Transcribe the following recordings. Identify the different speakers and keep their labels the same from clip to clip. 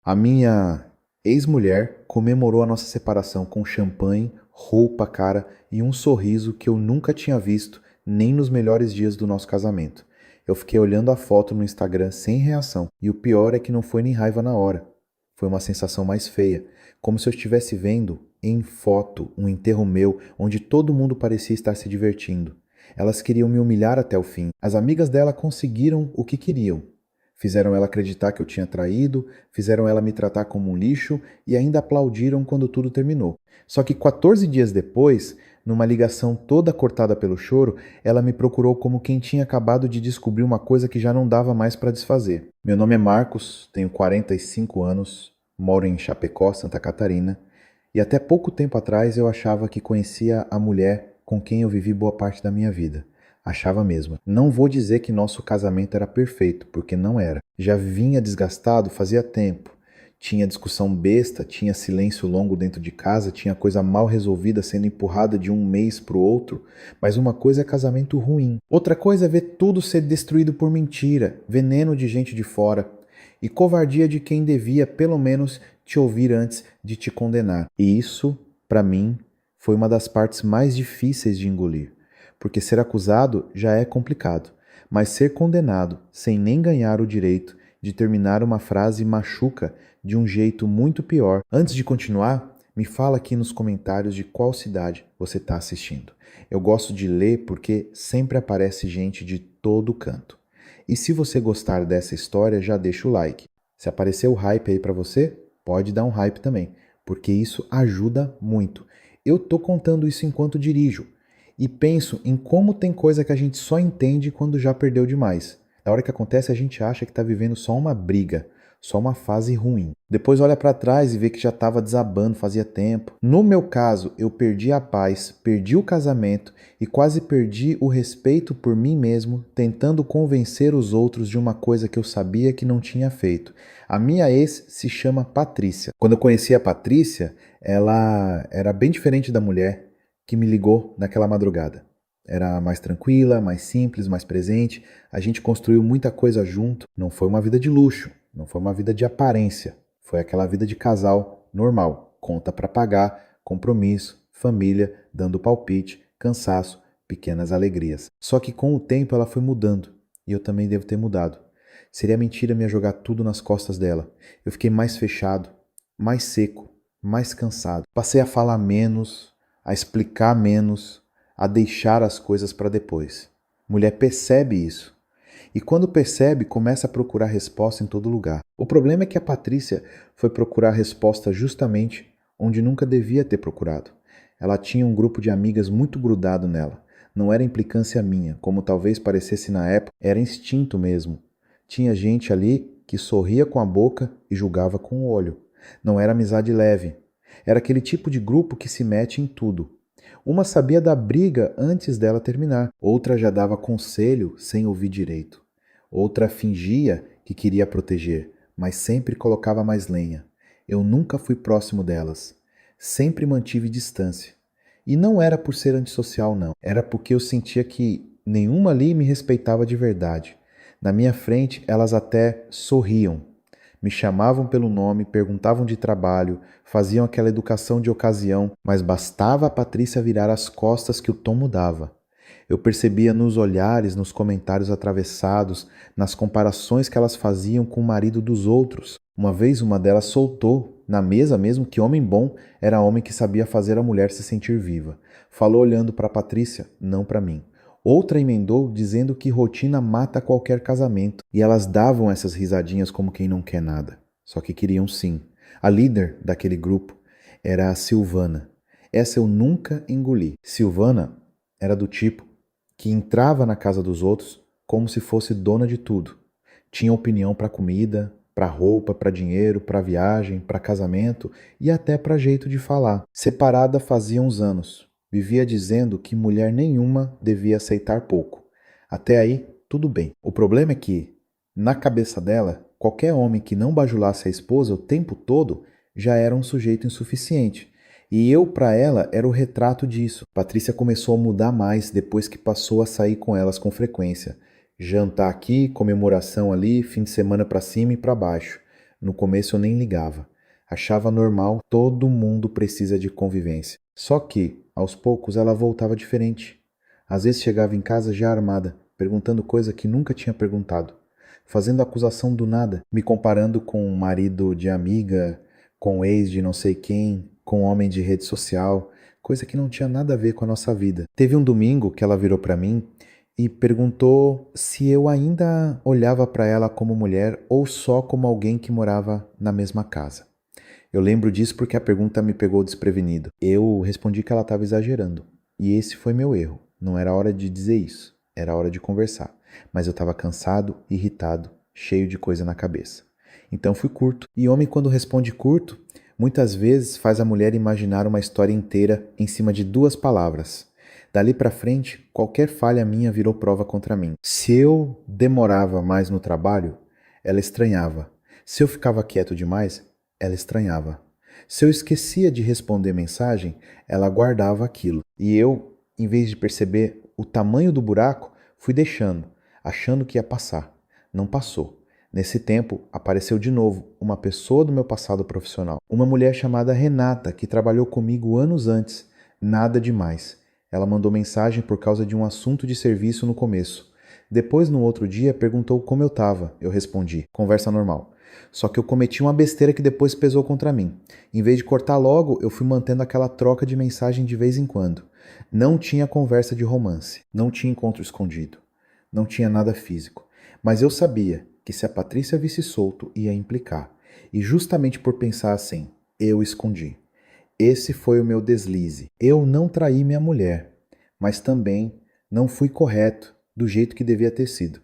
Speaker 1: A minha ex-mulher comemorou a nossa separação com champanhe, roupa cara e um sorriso que eu nunca tinha visto nem nos melhores dias do nosso casamento. Eu fiquei olhando a foto no Instagram sem reação, e o pior é que não foi nem raiva na hora. Foi uma sensação mais feia, como se eu estivesse vendo em foto um enterro meu onde todo mundo parecia estar se divertindo. Elas queriam me humilhar até o fim. As amigas dela conseguiram o que queriam. Fizeram ela acreditar que eu tinha traído, fizeram ela me tratar como um lixo e ainda aplaudiram quando tudo terminou. Só que 14 dias depois, numa ligação toda cortada pelo choro, ela me procurou como quem tinha acabado de descobrir uma coisa que já não dava mais para desfazer. Meu nome é Marcos, tenho 45 anos, moro em Chapecó, Santa Catarina, e até pouco tempo atrás eu achava que conhecia a mulher com quem eu vivi boa parte da minha vida. Achava mesmo. Não vou dizer que nosso casamento era perfeito, porque não era. Já vinha desgastado fazia tempo. Tinha discussão besta, tinha silêncio longo dentro de casa, tinha coisa mal resolvida sendo empurrada de um mês para o outro. Mas uma coisa é casamento ruim. Outra coisa é ver tudo ser destruído por mentira, veneno de gente de fora e covardia de quem devia, pelo menos, te ouvir antes de te condenar. E isso, para mim, foi uma das partes mais difíceis de engolir. Porque ser acusado já é complicado, mas ser condenado sem nem ganhar o direito de terminar uma frase machuca de um jeito muito pior. Antes de continuar, me fala aqui nos comentários de qual cidade você está assistindo. Eu gosto de ler porque sempre aparece gente de todo canto. E se você gostar dessa história, já deixa o like. Se apareceu o hype aí para você, pode dar um hype também, porque isso ajuda muito. Eu tô contando isso enquanto dirijo e penso em como tem coisa que a gente só entende quando já perdeu demais. Na hora que acontece, a gente acha que tá vivendo só uma briga, só uma fase ruim. Depois olha para trás e vê que já estava desabando fazia tempo. No meu caso, eu perdi a paz, perdi o casamento e quase perdi o respeito por mim mesmo, tentando convencer os outros de uma coisa que eu sabia que não tinha feito. A minha ex se chama Patrícia. Quando eu conheci a Patrícia, ela era bem diferente da mulher que me ligou naquela madrugada. Era mais tranquila, mais simples, mais presente. A gente construiu muita coisa junto. Não foi uma vida de luxo, não foi uma vida de aparência. Foi aquela vida de casal normal. Conta para pagar, compromisso, família, dando palpite, cansaço, pequenas alegrias. Só que com o tempo ela foi mudando. E eu também devo ter mudado. Seria mentira me jogar tudo nas costas dela. Eu fiquei mais fechado, mais seco, mais cansado. Passei a falar menos, a explicar menos, a deixar as coisas para depois. Mulher percebe isso. E quando percebe, começa a procurar resposta em todo lugar. O problema é que a Patrícia foi procurar resposta justamente onde nunca devia ter procurado. Ela tinha um grupo de amigas muito grudado nela. Não era implicância minha, como talvez parecesse na época, era instinto mesmo. Tinha gente ali que sorria com a boca e julgava com o olho. Não era amizade leve. Era aquele tipo de grupo que se mete em tudo. Uma sabia da briga antes dela terminar, outra já dava conselho sem ouvir direito. Outra fingia que queria proteger, mas sempre colocava mais lenha. Eu nunca fui próximo delas. Sempre mantive distância. E não era por ser antissocial, não. Era porque eu sentia que nenhuma ali me respeitava de verdade. Na minha frente, elas até sorriam. Me chamavam pelo nome, perguntavam de trabalho, faziam aquela educação de ocasião, mas bastava a Patrícia virar as costas que o tom mudava. Eu percebia nos olhares, nos comentários atravessados, nas comparações que elas faziam com o marido dos outros. Uma vez uma delas soltou, na mesa mesmo, que homem bom era homem que sabia fazer a mulher se sentir viva. Falou olhando para Patrícia, não para mim. Outra emendou dizendo que rotina mata qualquer casamento, e elas davam essas risadinhas como quem não quer nada. Só que queriam sim. A líder daquele grupo era a Silvana. Essa eu nunca engoli. Silvana era do tipo que entrava na casa dos outros como se fosse dona de tudo. Tinha opinião para comida, para roupa, para dinheiro, para viagem, para casamento e até para jeito de falar. Separada fazia uns anos. Vivia dizendo que mulher nenhuma devia aceitar pouco. Até aí, tudo bem. O problema é que, na cabeça dela, qualquer homem que não bajulasse a esposa o tempo todo já era um sujeito insuficiente. E eu, para ela, era o retrato disso. Patrícia começou a mudar mais depois que passou a sair com elas com frequência. Jantar aqui, comemoração ali, fim de semana para cima e para baixo. No começo eu nem ligava. Achava normal, todo mundo precisa de convivência. Só que, aos poucos, ela voltava diferente. Às vezes chegava em casa já armada, perguntando coisa que nunca tinha perguntado, fazendo acusação do nada, me comparando com o marido de amiga, com o ex de não sei quem, com o homem de rede social, coisa que não tinha nada a ver com a nossa vida. Teve um domingo que ela virou para mim e perguntou se eu ainda olhava para ela como mulher ou só como alguém que morava na mesma casa. Eu lembro disso porque a pergunta me pegou desprevenido. Eu respondi que ela estava exagerando. E esse foi meu erro. Não era hora de dizer isso. Era hora de conversar. Mas eu estava cansado, irritado, cheio de coisa na cabeça. Então fui curto. E homem, quando responde curto, muitas vezes faz a mulher imaginar uma história inteira em cima de 2 palavras. Dali pra frente, qualquer falha minha virou prova contra mim. Se eu demorava mais no trabalho, ela estranhava. Se eu ficava quieto demais, ela estranhava. Se eu esquecia de responder mensagem, ela guardava aquilo. E eu, em vez de perceber o tamanho do buraco, fui deixando, achando que ia passar. Não passou. Nesse tempo, apareceu de novo uma pessoa do meu passado profissional. Uma mulher chamada Renata, que trabalhou comigo anos antes. Nada demais. Ela mandou mensagem por causa de um assunto de serviço no começo. Depois, no outro dia, perguntou como eu estava. Eu respondi, conversa normal. Só que eu cometi uma besteira que depois pesou contra mim. Em vez de cortar logo, eu fui mantendo aquela troca de mensagem de vez em quando. Não tinha conversa de romance, não tinha encontro escondido, não tinha nada físico. Mas eu sabia que se a Patrícia visse solto, ia implicar. E justamente por pensar assim, eu escondi. Esse foi o meu deslize. Eu não traí minha mulher, mas também não fui correto do jeito que devia ter sido.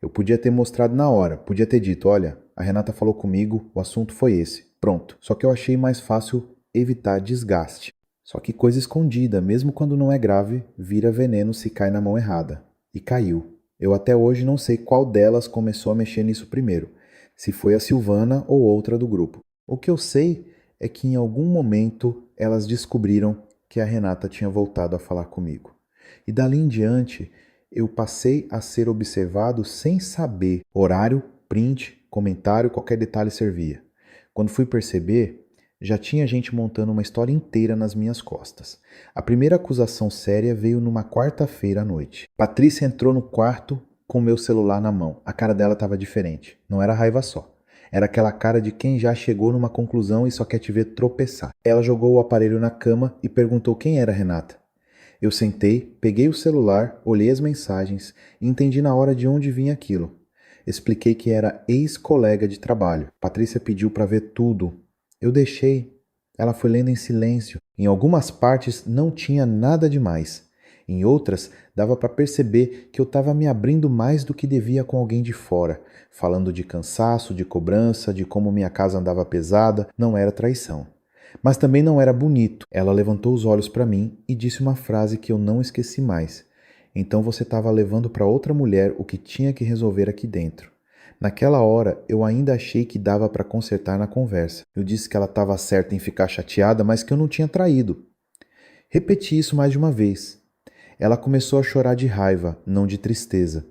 Speaker 1: Eu podia ter mostrado na hora, podia ter dito, olha, a Renata falou comigo, o assunto foi esse. Pronto. Só que eu achei mais fácil evitar desgaste. Só que coisa escondida, mesmo quando não é grave, vira veneno se cai na mão errada. E caiu. Eu até hoje não sei qual delas começou a mexer nisso primeiro, se foi a Silvana ou outra do grupo. O que eu sei é que em algum momento elas descobriram que a Renata tinha voltado a falar comigo. E dali em diante, eu passei a ser observado sem saber. Horário, print, comentário, qualquer detalhe servia. Quando fui perceber, já tinha gente montando uma história inteira nas minhas costas. A primeira acusação séria veio numa quarta-feira à noite. Patrícia entrou no quarto com meu celular na mão. A cara dela estava diferente. Não era raiva só. Era aquela cara de quem já chegou numa conclusão e só quer te ver tropeçar. Ela jogou o aparelho na cama e perguntou quem era Renata. Eu sentei, peguei o celular, olhei as mensagens e entendi na hora de onde vinha aquilo. Expliquei que era ex-colega de trabalho. Patrícia pediu para ver tudo. Eu deixei. Ela foi lendo em silêncio. Em algumas partes não tinha nada demais. Em outras, dava para perceber que eu estava me abrindo mais do que devia com alguém de fora, falando de cansaço, de cobrança, de como minha casa andava pesada. Não era traição. Mas também não era bonito. Ela levantou os olhos para mim e disse uma frase que eu não esqueci mais. Então você estava levando para outra mulher o que tinha que resolver aqui dentro. Naquela hora, eu ainda achei que dava para consertar na conversa. Eu disse que ela estava certa em ficar chateada, mas que eu não tinha traído. Repeti isso mais de uma vez. Ela começou a chorar de raiva, não de tristeza.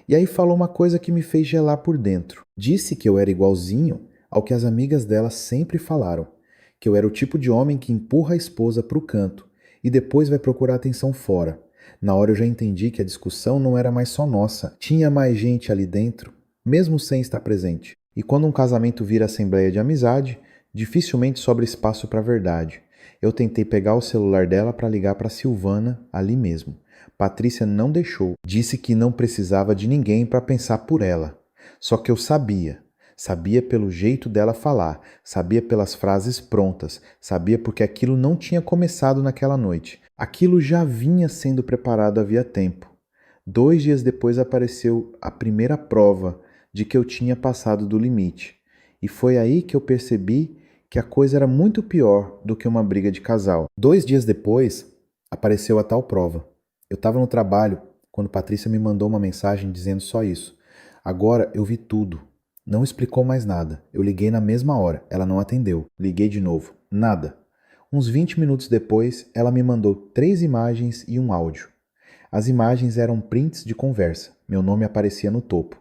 Speaker 1: E aí falou uma coisa que me fez gelar por dentro. Disse que eu era igualzinho ao que as amigas dela sempre falaram. Que eu era o tipo de homem que empurra a esposa para o canto e depois vai procurar atenção fora. Na hora eu já entendi que a discussão não era mais só nossa. Tinha mais gente ali dentro, mesmo sem estar presente. E quando um casamento vira assembleia de amizade, dificilmente sobra espaço para a verdade. Eu tentei pegar o celular dela para ligar para Silvana ali mesmo. Patrícia não deixou. Disse que não precisava de ninguém para pensar por ela. Só que eu sabia. Sabia pelo jeito dela falar, sabia pelas frases prontas, sabia porque aquilo não tinha começado naquela noite. Aquilo já vinha sendo preparado havia tempo. 2 dias depois apareceu a primeira prova de que eu tinha passado do limite. E foi aí que eu percebi que a coisa era muito pior do que uma briga de casal. 2 dias depois, apareceu a tal prova. Eu estava no trabalho quando Patrícia me mandou uma mensagem dizendo só isso. Agora eu vi tudo. Não explicou mais nada. Eu liguei na mesma hora. Ela não atendeu. Liguei de novo. Nada. Uns 20 minutos depois, ela me mandou 3 imagens e um áudio. As imagens eram prints de conversa. Meu nome aparecia no topo.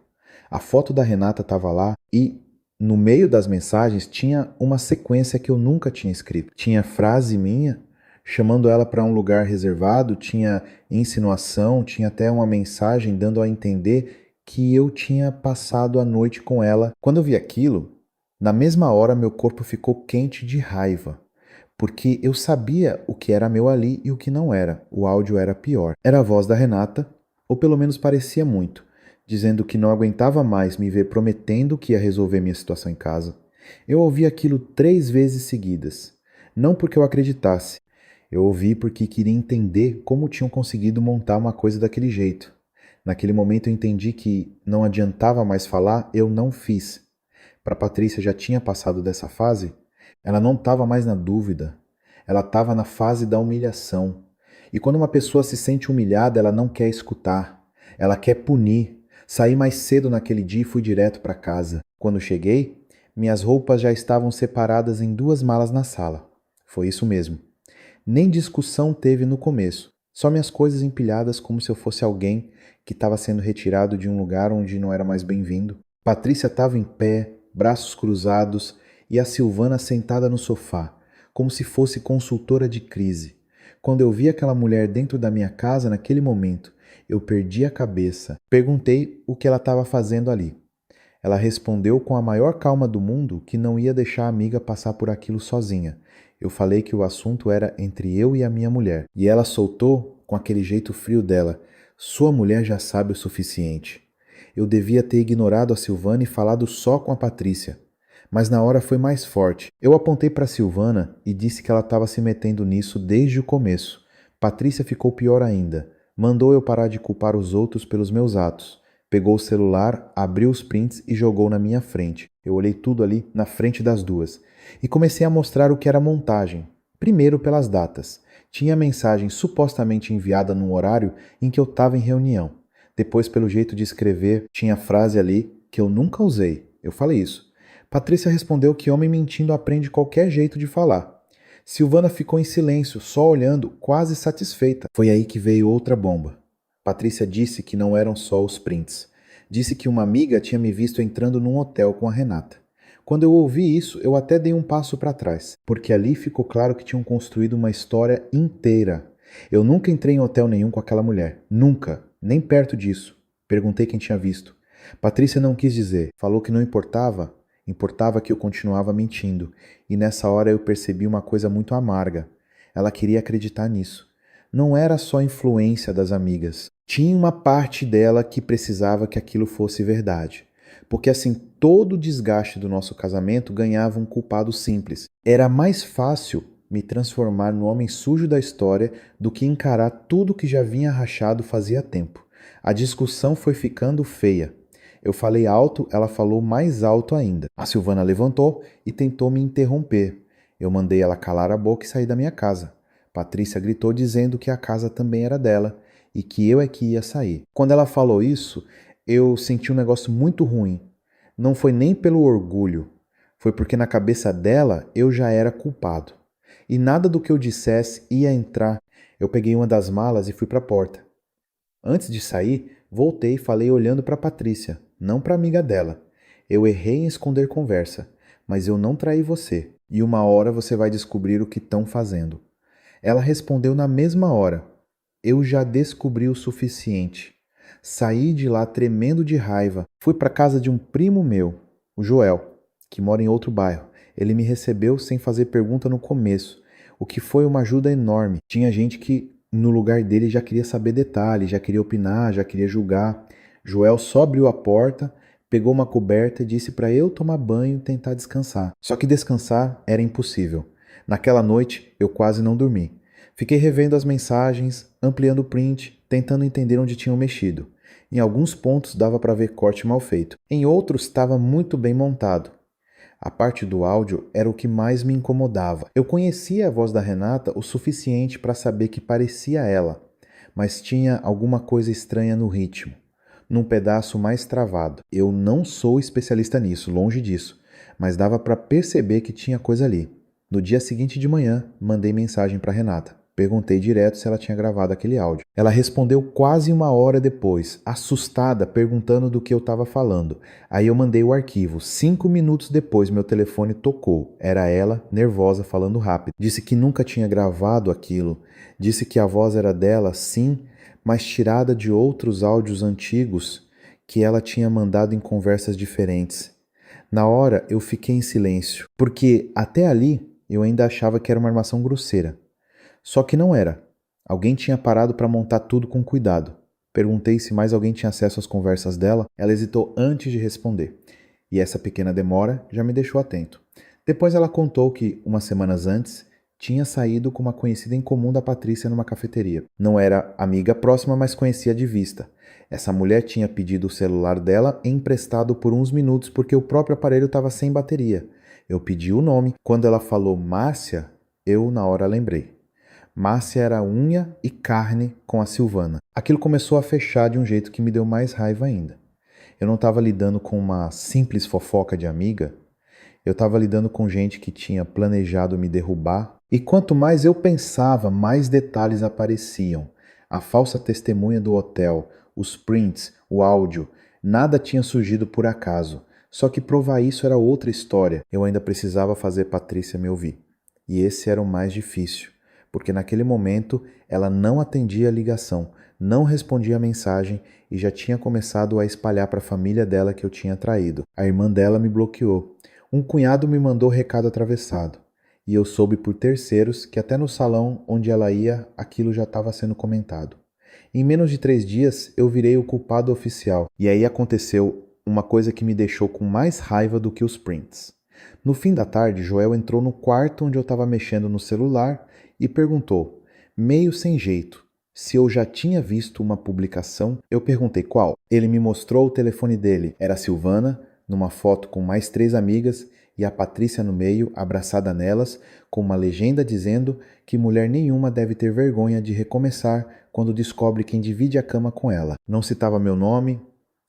Speaker 1: A foto da Renata estava lá e No meio das mensagens tinha uma sequência que eu nunca tinha escrito. Tinha frase minha chamando ela para um lugar reservado, tinha insinuação, tinha até uma mensagem dando a entender que eu tinha passado a noite com ela. Quando eu vi aquilo, na mesma hora meu corpo ficou quente de raiva, porque eu sabia o que era meu ali e o que não era. O áudio era pior. Era a voz da Renata, ou pelo menos parecia muito, dizendo que não aguentava mais me ver prometendo que ia resolver minha situação em casa. Eu ouvi aquilo 3 vezes seguidas. Não porque eu acreditasse. Eu ouvi porque queria entender como tinham conseguido montar uma coisa daquele jeito. Naquele momento eu entendi que não adiantava mais falar, eu não fiz. Para Patrícia já tinha passado dessa fase. Ela não estava mais na dúvida. Ela estava na fase da humilhação. E quando uma pessoa se sente humilhada, ela não quer escutar. Ela quer punir. Saí mais cedo naquele dia e fui direto para casa. Quando cheguei, minhas roupas já estavam separadas em 2 malas na sala. Foi isso mesmo. Nem discussão teve no começo. Só minhas coisas empilhadas como se eu fosse alguém que estava sendo retirado de um lugar onde não era mais bem-vindo. Patrícia estava em pé, braços cruzados, e a Silvana sentada no sofá, como se fosse consultora de crise. Quando eu vi aquela mulher dentro da minha casa naquele momento, eu perdi a cabeça. Perguntei o que ela estava fazendo ali. Ela respondeu com a maior calma do mundo que não ia deixar a amiga passar por aquilo sozinha. Eu falei que o assunto era entre eu e a minha mulher. E ela soltou, com aquele jeito frio dela, sua mulher já sabe o suficiente. Eu devia ter ignorado a Silvana e falado só com a Patrícia. Mas na hora foi mais forte. Eu apontei para a Silvana e disse que ela estava se metendo nisso desde o começo. Patrícia ficou pior ainda. Mandou eu parar de culpar os outros pelos meus atos. Pegou o celular, abriu os prints e jogou na minha frente. Eu olhei tudo ali na frente das duas. E comecei a mostrar o que era montagem. Primeiro pelas datas. Tinha a mensagem supostamente enviada num horário em que eu estava em reunião. Depois pelo jeito de escrever, tinha frase ali que eu nunca usei. Eu falei isso. Patrícia respondeu que homem mentindo aprende qualquer jeito de falar. Silvana ficou em silêncio, só olhando, quase satisfeita. Foi aí que veio outra bomba. Patrícia disse que não eram só os prints. Disse que uma amiga tinha me visto entrando num hotel com a Renata. Quando eu ouvi isso, eu até dei um passo para trás, porque ali ficou claro que tinham construído uma história inteira. Eu nunca entrei em hotel nenhum com aquela mulher. Nunca. Nem perto disso. Perguntei quem tinha visto. Patrícia não quis dizer. Falou que não importava. Importava que eu continuava mentindo. E nessa hora eu percebi uma coisa muito amarga. Ela queria acreditar nisso. Não era só influência das amigas. Tinha uma parte dela que precisava que aquilo fosse verdade. Porque assim, todo o desgaste do nosso casamento ganhava um culpado simples. Era mais fácil me transformar no homem sujo da história do que encarar tudo que já vinha rachado fazia tempo. A discussão foi ficando feia. Eu falei alto, ela falou mais alto ainda. A Silvana levantou e tentou me interromper. Eu mandei ela calar a boca e sair da minha casa. Patrícia gritou dizendo que a casa também era dela e que eu é que ia sair. Quando ela falou isso, eu senti um negócio muito ruim. Não foi nem pelo orgulho, foi porque na cabeça dela eu já era culpado. E nada do que eu dissesse ia entrar. Eu peguei uma das malas e fui para a porta. Antes de sair, voltei e falei olhando para Patrícia, não para a amiga dela. Eu errei em esconder conversa, mas eu não traí você. E uma hora você vai descobrir o que estão fazendo. Ela respondeu na mesma hora. Eu já descobri o suficiente. Saí de lá tremendo de raiva. Fui para casa de um primo meu, o Joel, que mora em outro bairro. Ele me recebeu sem fazer pergunta no começo, o que foi uma ajuda enorme. Tinha gente que, no lugar dele, já queria saber detalhes, já queria opinar, já queria julgar. Joel só abriu a porta, pegou uma coberta e disse para eu tomar banho e tentar descansar. Só que descansar era impossível. Naquela noite, eu quase não dormi. Fiquei revendo as mensagens, ampliando o print, tentando entender onde tinham mexido. Em alguns pontos dava para ver corte mal feito. Em outros estava muito bem montado. A parte do áudio era o que mais me incomodava. Eu conhecia a voz da Renata o suficiente para saber que parecia ela, mas tinha alguma coisa estranha no ritmo, num pedaço mais travado. Eu não sou especialista nisso, longe disso, mas dava para perceber que tinha coisa ali. No dia seguinte de manhã, mandei mensagem para Renata. Perguntei direto se ela tinha gravado aquele áudio. Ela respondeu quase 1 hora depois, assustada, perguntando do que eu estava falando. Aí eu mandei o arquivo. 5 minutos depois, meu telefone tocou. Era ela, nervosa, falando rápido. Disse que nunca tinha gravado aquilo. Disse que a voz era dela, sim, mas tirada de outros áudios antigos que ela tinha mandado em conversas diferentes. Na hora, eu fiquei em silêncio, porque até ali eu ainda achava que era uma armação grosseira. Só que não era. Alguém tinha parado para montar tudo com cuidado. Perguntei se mais alguém tinha acesso às conversas dela. Ela hesitou antes de responder. E essa pequena demora já me deixou atento. Depois ela contou que, umas semanas antes, tinha saído com uma conhecida em comum da Patrícia numa cafeteria. Não era amiga próxima, mas conhecia de vista. Essa mulher tinha pedido o celular dela emprestado por uns minutos porque o próprio aparelho estava sem bateria. Eu pedi o nome. Quando ela falou Márcia, eu na hora lembrei. Márcia era unha e carne com a Silvana. Aquilo começou a fechar de um jeito que me deu mais raiva ainda. Eu não estava lidando com uma simples fofoca de amiga. Eu estava lidando com gente que tinha planejado me derrubar. E quanto mais eu pensava, mais detalhes apareciam. A falsa testemunha do hotel, os prints, o áudio. Nada tinha surgido por acaso. Só que provar isso era outra história. Eu ainda precisava fazer Patrícia me ouvir. E esse era o mais difícil. Porque naquele momento ela não atendia a ligação, não respondia a mensagem e já tinha começado a espalhar para a família dela que eu tinha traído. A irmã dela me bloqueou. Um cunhado me mandou recado atravessado. E eu soube por terceiros que até no salão onde ela ia, aquilo já estava sendo comentado. Em menos de 3 dias, eu virei o culpado oficial. E aí aconteceu uma coisa que me deixou com mais raiva do que os prints. No fim da tarde, Joel entrou no quarto onde eu estava mexendo no celular e perguntou, meio sem jeito, se eu já tinha visto uma publicação. Eu perguntei qual. Ele me mostrou o telefone dele. Era a Silvana, numa foto com mais 3 amigas, e a Patrícia no meio, abraçada nelas, com uma legenda dizendo que mulher nenhuma deve ter vergonha de recomeçar quando descobre quem divide a cama com ela. Não citava meu nome,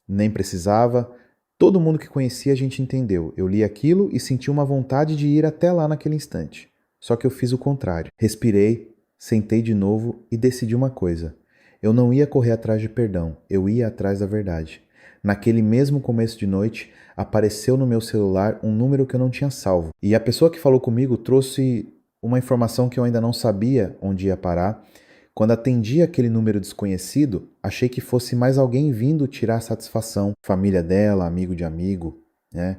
Speaker 1: nem precisava. Todo mundo que conhecia a gente entendeu. Eu li aquilo e senti uma vontade de ir até lá naquele instante. Só que eu fiz o contrário. Respirei, sentei de novo e decidi uma coisa. Eu não ia correr atrás de perdão, eu ia atrás da verdade. Naquele mesmo começo de noite, apareceu no meu celular um número que eu não tinha salvo. E a pessoa que falou comigo trouxe uma informação que eu ainda não sabia onde ia parar. Quando atendi aquele número desconhecido, achei que fosse mais alguém vindo tirar satisfação. Família dela, amigo de amigo, né?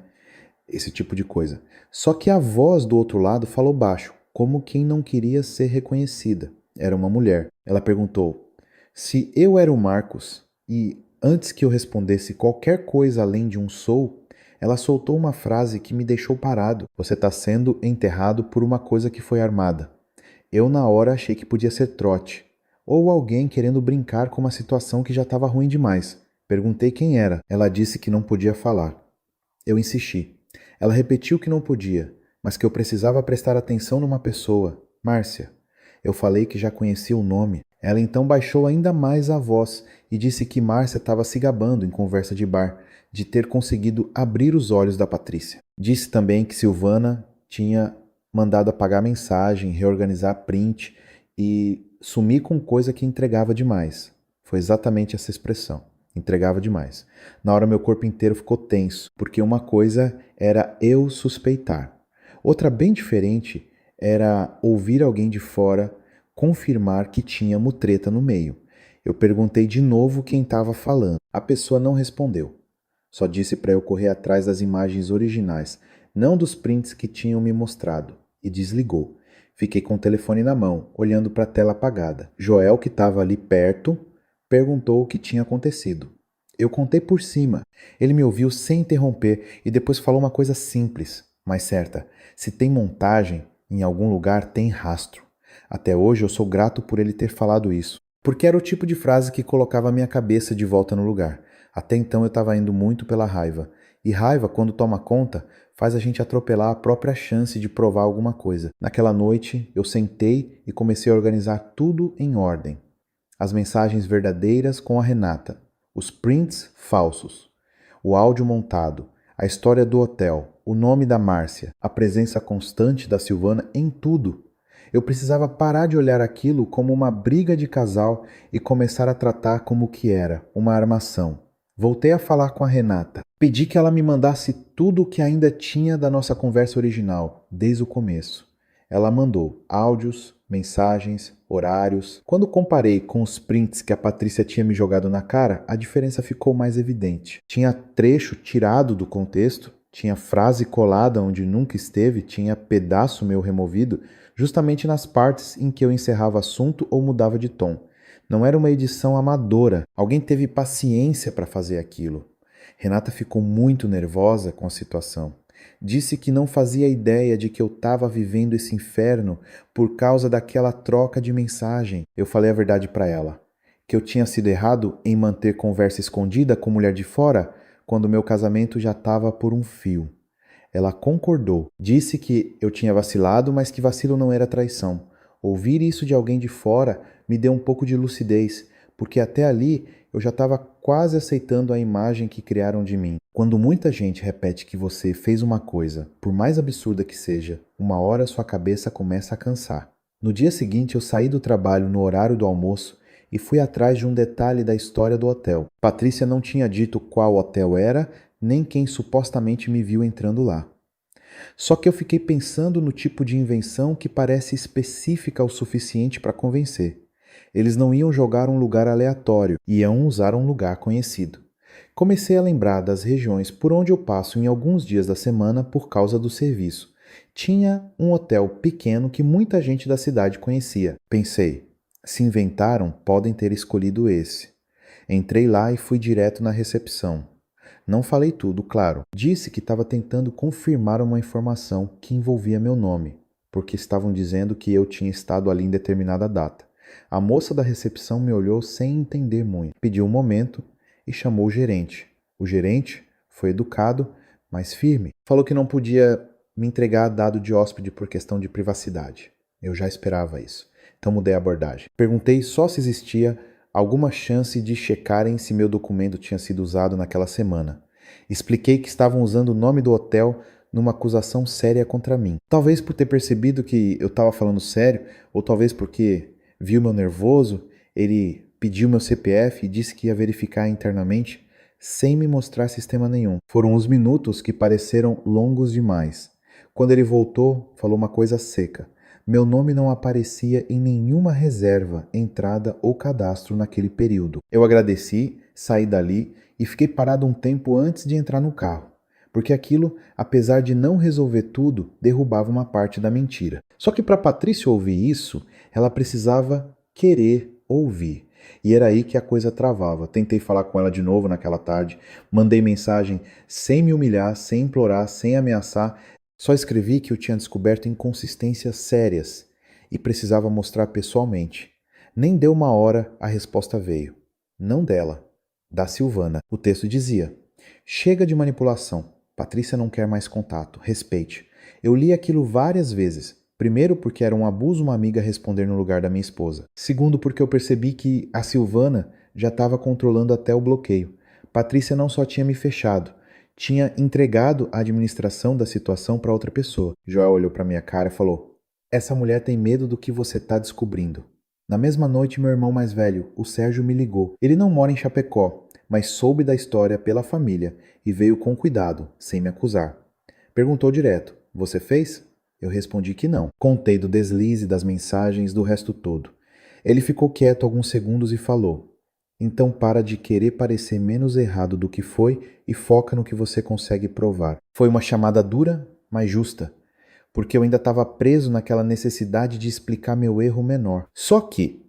Speaker 1: Esse tipo de coisa. Só que a voz do outro lado falou baixo, como quem não queria ser reconhecida. Era uma mulher. Ela perguntou se eu era o Marcos e, antes que eu respondesse qualquer coisa além de um sou, ela soltou uma frase que me deixou parado. Você está sendo enterrado por uma coisa que foi armada. Eu na hora achei que podia ser trote, ou alguém querendo brincar com uma situação que já estava ruim demais. Perguntei quem era. Ela disse que não podia falar. Eu insisti. Ela repetiu que não podia, mas que eu precisava prestar atenção numa pessoa, Márcia. Eu falei que já conhecia o nome. Ela então baixou ainda mais a voz e disse que Márcia estava se gabando em conversa de bar de ter conseguido abrir os olhos da Patrícia. Disse também que Silvana tinha mandado apagar mensagem, reorganizar print e sumir com coisa que entregava demais. Foi exatamente essa expressão. Entregava demais. Na hora meu corpo inteiro ficou tenso, porque uma coisa era eu suspeitar. Outra bem diferente era ouvir alguém de fora confirmar que tinha mutreta no meio. Eu perguntei de novo quem estava falando. A pessoa não respondeu. Só disse para eu correr atrás das imagens originais, não dos prints que tinham me mostrado, e desligou. Fiquei com o telefone na mão, olhando para a tela apagada. Joel, que estava ali perto, perguntou o que tinha acontecido. Eu contei por cima. Ele me ouviu sem interromper e depois falou uma coisa simples, mas certa. Se tem montagem, em algum lugar tem rastro. Até hoje eu sou grato por ele ter falado isso, porque era o tipo de frase que colocava a minha cabeça de volta no lugar. Até então eu estava indo muito pela raiva. E raiva, quando toma conta, faz a gente atropelar a própria chance de provar alguma coisa. Naquela noite, eu sentei e comecei a organizar tudo em ordem. As mensagens verdadeiras com a Renata, os prints falsos, o áudio montado, a história do hotel, o nome da Márcia, a presença constante da Silvana em tudo. Eu precisava parar de olhar aquilo como uma briga de casal e começar a tratar como o que era, uma armação. Voltei a falar com a Renata. Pedi que ela me mandasse tudo o que ainda tinha da nossa conversa original, desde o começo. Ela mandou áudios, mensagens, horários. Quando comparei com os prints que a Patrícia tinha me jogado na cara, a diferença ficou mais evidente. Tinha trecho tirado do contexto, tinha frase colada onde nunca esteve, tinha pedaço meu removido, justamente nas partes em que eu encerrava assunto ou mudava de tom. Não era uma edição amadora. Alguém teve paciência para fazer aquilo. Renata ficou muito nervosa com a situação. Disse que não fazia ideia de que eu estava vivendo esse inferno por causa daquela troca de mensagem. Eu falei a verdade para ela. Que eu tinha sido errado em manter conversa escondida com mulher de fora quando meu casamento já estava por um fio. Ela concordou. Disse que eu tinha vacilado, mas que vacilo não era traição. Ouvir isso de alguém de fora me deu um pouco de lucidez, porque até ali eu já estava quase aceitando a imagem que criaram de mim. Quando muita gente repete que você fez uma coisa, por mais absurda que seja, uma hora sua cabeça começa a cansar. No dia seguinte eu saí do trabalho no horário do almoço e fui atrás de um detalhe da história do hotel. Patrícia não tinha dito qual hotel era, nem quem supostamente me viu entrando lá. Só que eu fiquei pensando no tipo de invenção que parece específica o suficiente para convencer. Eles não iam jogar um lugar aleatório, iam usar um lugar conhecido. Comecei a lembrar das regiões por onde eu passo em alguns dias da semana por causa do serviço. Tinha um hotel pequeno que muita gente da cidade conhecia. Pensei, se inventaram, podem ter escolhido esse. Entrei lá e fui direto na recepção. Não falei tudo, claro. Disse que estava tentando confirmar uma informação que envolvia meu nome, porque estavam dizendo que eu tinha estado ali em determinada data. A moça da recepção me olhou sem entender muito. Pediu um momento e chamou o gerente. O gerente foi educado, mas firme. Falou que não podia me entregar dado de hóspede por questão de privacidade. Eu já esperava isso. Então mudei a abordagem. Perguntei só se existia alguma chance de checarem se meu documento tinha sido usado naquela semana. Expliquei que estavam usando o nome do hotel numa acusação séria contra mim. Talvez por ter percebido que eu estava falando sério, ou talvez porque viu meu nervoso, ele pediu meu CPF e disse que ia verificar internamente, sem me mostrar sistema nenhum. Foram uns minutos que pareceram longos demais. Quando ele voltou, falou uma coisa seca. Meu nome não aparecia em nenhuma reserva, entrada ou cadastro naquele período. Eu agradeci, saí dali e fiquei parado um tempo antes de entrar no carro, porque aquilo, apesar de não resolver tudo, derrubava uma parte da mentira. Só que para Patrícia ouvir isso, ela precisava querer ouvir. E era aí que a coisa travava. Tentei falar com ela de novo naquela tarde, mandei mensagem sem me humilhar, sem implorar, sem ameaçar. Só escrevi que eu tinha descoberto inconsistências sérias e precisava mostrar pessoalmente. Nem deu uma hora, a resposta veio. Não dela, da Silvana. O texto dizia: chega de manipulação. Patrícia não quer mais contato. Respeite. Eu li aquilo várias vezes. Primeiro, porque era um abuso uma amiga responder no lugar da minha esposa. Segundo, porque eu percebi que a Silvana já estava controlando até o bloqueio. Patrícia não só tinha me fechado, tinha entregado a administração da situação para outra pessoa. Joel olhou para minha cara e falou: essa mulher tem medo do que você está descobrindo. Na mesma noite, meu irmão mais velho, o Sérgio, me ligou. Ele não mora em Chapecó, mas soube da história pela família e veio com cuidado, sem me acusar. Perguntou direto: você fez? Eu respondi que não. Contei do deslize, das mensagens, do resto todo. Ele ficou quieto alguns segundos e falou: então para de querer parecer menos errado do que foi e foca no que você consegue provar. Foi uma chamada dura, mas justa, porque eu ainda estava preso naquela necessidade de explicar meu erro menor. Só que,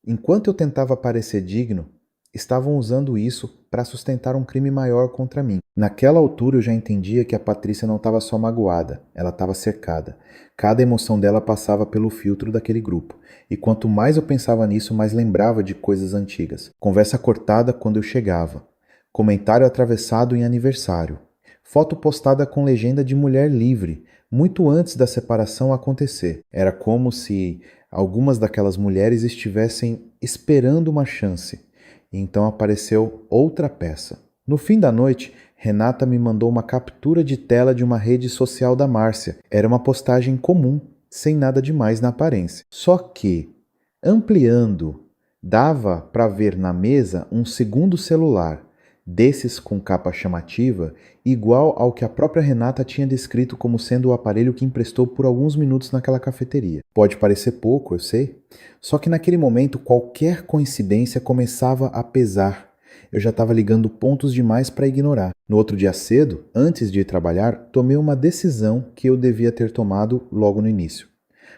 Speaker 1: enquanto eu tentava parecer digno, estavam usando isso para sustentar um crime maior contra mim. Naquela altura eu já entendia que a Patrícia não estava só magoada, ela estava cercada. Cada emoção dela passava pelo filtro daquele grupo. E quanto mais eu pensava nisso, mais lembrava de coisas antigas. Conversa cortada quando eu chegava. Comentário atravessado em aniversário. Foto postada com legenda de mulher livre, muito antes da separação acontecer. Era como se algumas daquelas mulheres estivessem esperando uma chance. E então apareceu outra peça. No fim da noite, Renata me mandou uma captura de tela de uma rede social da Márcia. Era uma postagem comum, sem nada demais na aparência. Só que, ampliando, dava para ver na mesa um segundo celular, desses com capa chamativa, igual ao que a própria Renata tinha descrito como sendo o aparelho que emprestou por alguns minutos naquela cafeteria. Pode parecer pouco, eu sei, só que naquele momento qualquer coincidência começava a pesar. Eu já estava ligando pontos demais para ignorar. No outro dia cedo, antes de ir trabalhar, tomei uma decisão que eu devia ter tomado logo no início.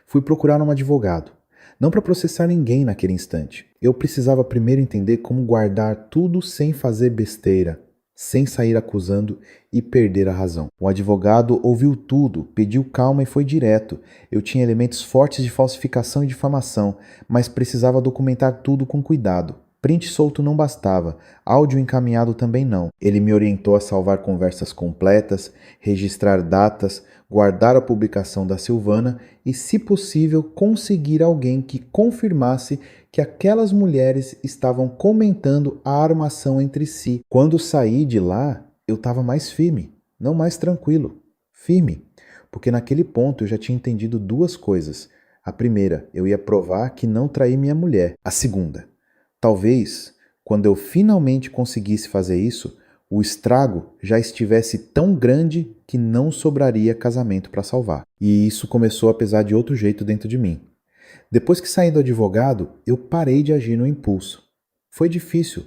Speaker 1: Fui procurar um advogado. Não para processar ninguém naquele instante. Eu precisava primeiro entender como guardar tudo sem fazer besteira, sem sair acusando e perder a razão. O advogado ouviu tudo, pediu calma e foi direto. Eu tinha elementos fortes de falsificação e difamação, mas precisava documentar tudo com cuidado. Print solto não bastava, áudio encaminhado também não. Ele me orientou a salvar conversas completas, registrar datas, guardar a publicação da Silvana e, se possível, conseguir alguém que confirmasse que aquelas mulheres estavam comentando a armação entre si. Quando saí de lá, eu estava mais firme, não mais tranquilo. Firme, porque naquele ponto eu já tinha entendido duas coisas. A primeira, eu ia provar que não traí minha mulher. A segunda, talvez, quando eu finalmente conseguisse fazer isso, o estrago já estivesse tão grande que não sobraria casamento para salvar. E isso começou a pesar de outro jeito dentro de mim. Depois que saí do advogado, eu parei de agir no impulso. Foi difícil,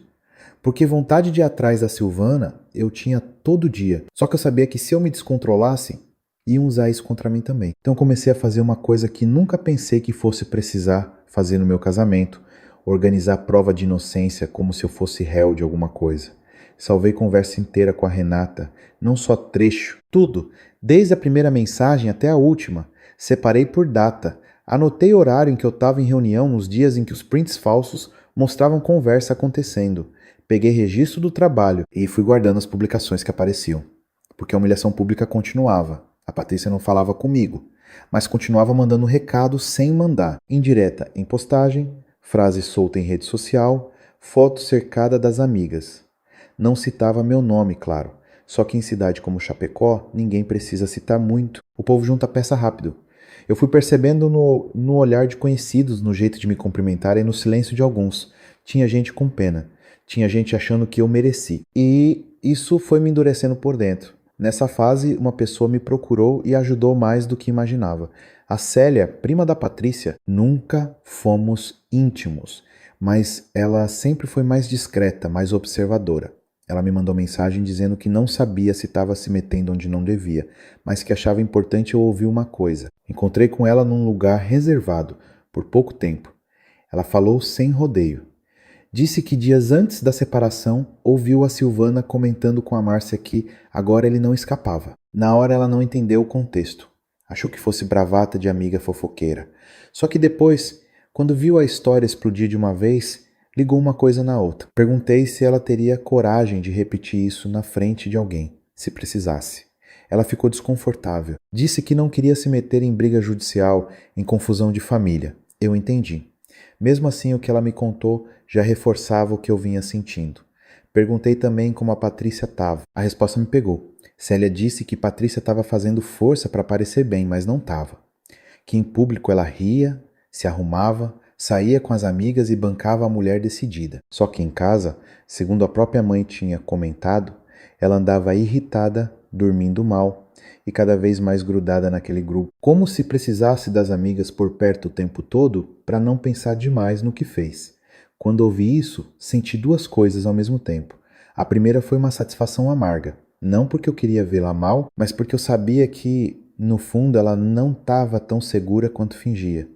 Speaker 1: porque vontade de ir atrás da Silvana eu tinha todo dia. Só que eu sabia que se eu me descontrolasse, iam usar isso contra mim também. Então eu comecei a fazer uma coisa que nunca pensei que fosse precisar fazer no meu casamento: organizar prova de inocência como se eu fosse réu de alguma coisa. Salvei conversa inteira com a Renata, não só trecho, tudo, desde a primeira mensagem até a última. Separei por data, anotei horário em que eu estava em reunião nos dias em que os prints falsos mostravam conversa acontecendo. Peguei registro do trabalho e fui guardando as publicações que apareciam, porque a humilhação pública continuava. A Patrícia não falava comigo, mas continuava mandando recado sem mandar, indireta em postagem, frase solta em rede social, foto cercada das amigas. Não citava meu nome, claro. Só que em cidade como Chapecó, ninguém precisa citar muito. O povo junta peça rápido. Eu fui percebendo no olhar de conhecidos, no jeito de me cumprimentar e no silêncio de alguns. Tinha gente com pena. Tinha gente achando que eu mereci. E isso foi me endurecendo por dentro. Nessa fase, uma pessoa me procurou e ajudou mais do que imaginava. A Célia, prima da Patrícia, nunca fomos íntimos, mas ela sempre foi mais discreta, mais observadora. Ela me mandou mensagem dizendo que não sabia se estava se metendo onde não devia, mas que achava importante eu ouvir uma coisa. Encontrei com ela num lugar reservado, por pouco tempo. Ela falou sem rodeio. Disse que dias antes da separação ouviu a Silvana comentando com a Márcia que agora ele não escapava. Na hora ela não entendeu o contexto. Achou que fosse bravata de amiga fofoqueira. Só que depois, quando viu a história explodir de uma vez, ligou uma coisa na outra. Perguntei se ela teria coragem de repetir isso na frente de alguém, se precisasse. Ela ficou desconfortável. Disse que não queria se meter em briga judicial, em confusão de família. Eu entendi. Mesmo assim, o que ela me contou já reforçava o que eu vinha sentindo. Perguntei também como a Patrícia estava. A resposta me pegou. Célia disse que Patrícia estava fazendo força para parecer bem, mas não estava. Que em público ela ria, se arrumava, saía com as amigas e bancava a mulher decidida. Só que em casa, segundo a própria mãe tinha comentado, ela andava irritada, dormindo mal e cada vez mais grudada naquele grupo, como se precisasse das amigas por perto o tempo todo para não pensar demais no que fez. Quando ouvi isso, senti duas coisas ao mesmo tempo. A primeira foi uma satisfação amarga, não porque eu queria vê-la mal, mas porque eu sabia que, no fundo, ela não estava tão segura quanto fingia.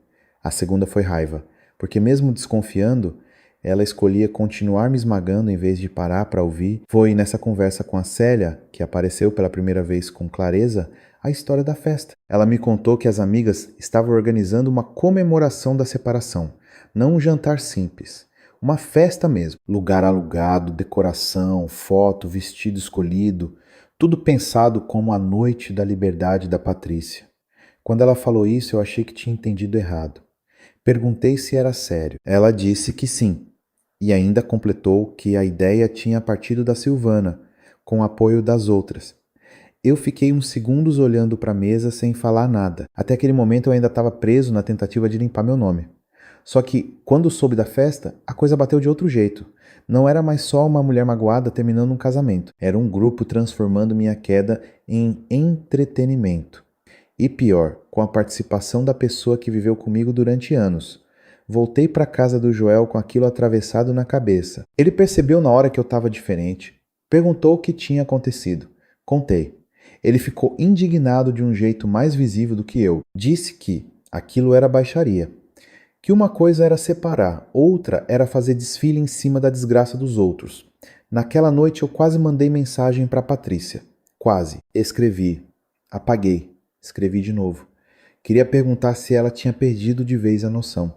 Speaker 1: A segunda foi raiva, porque mesmo desconfiando, ela escolhia continuar me esmagando em vez de parar para ouvir. Foi nessa conversa com a Célia, que apareceu pela primeira vez com clareza, a história da festa. Ela me contou que as amigas estavam organizando uma comemoração da separação, não um jantar simples. Uma festa mesmo. Lugar alugado, decoração, foto, vestido escolhido, tudo pensado como a noite da liberdade da Patrícia. Quando ela falou isso, eu achei que tinha entendido errado. Perguntei se era sério. Ela disse que sim, e ainda completou que a ideia tinha partido da Silvana, com o apoio das outras. Eu fiquei uns segundos olhando para a mesa sem falar nada. Até aquele momento eu ainda estava preso na tentativa de limpar meu nome. Só que, quando soube da festa, a coisa bateu de outro jeito. Não era mais só uma mulher magoada terminando um casamento. Era um grupo transformando minha queda em entretenimento. E pior, com a participação da pessoa que viveu comigo durante anos. Voltei para casa do Joel com aquilo atravessado na cabeça. Ele percebeu na hora que eu estava diferente. Perguntou o que tinha acontecido. Contei. Ele ficou indignado de um jeito mais visível do que eu. Disse que aquilo era baixaria. Que uma coisa era separar, outra era fazer desfile em cima da desgraça dos outros. Naquela noite eu quase mandei mensagem para Patrícia. Quase. Escrevi. Apaguei. Escrevi de novo. Queria perguntar se ela tinha perdido de vez a noção.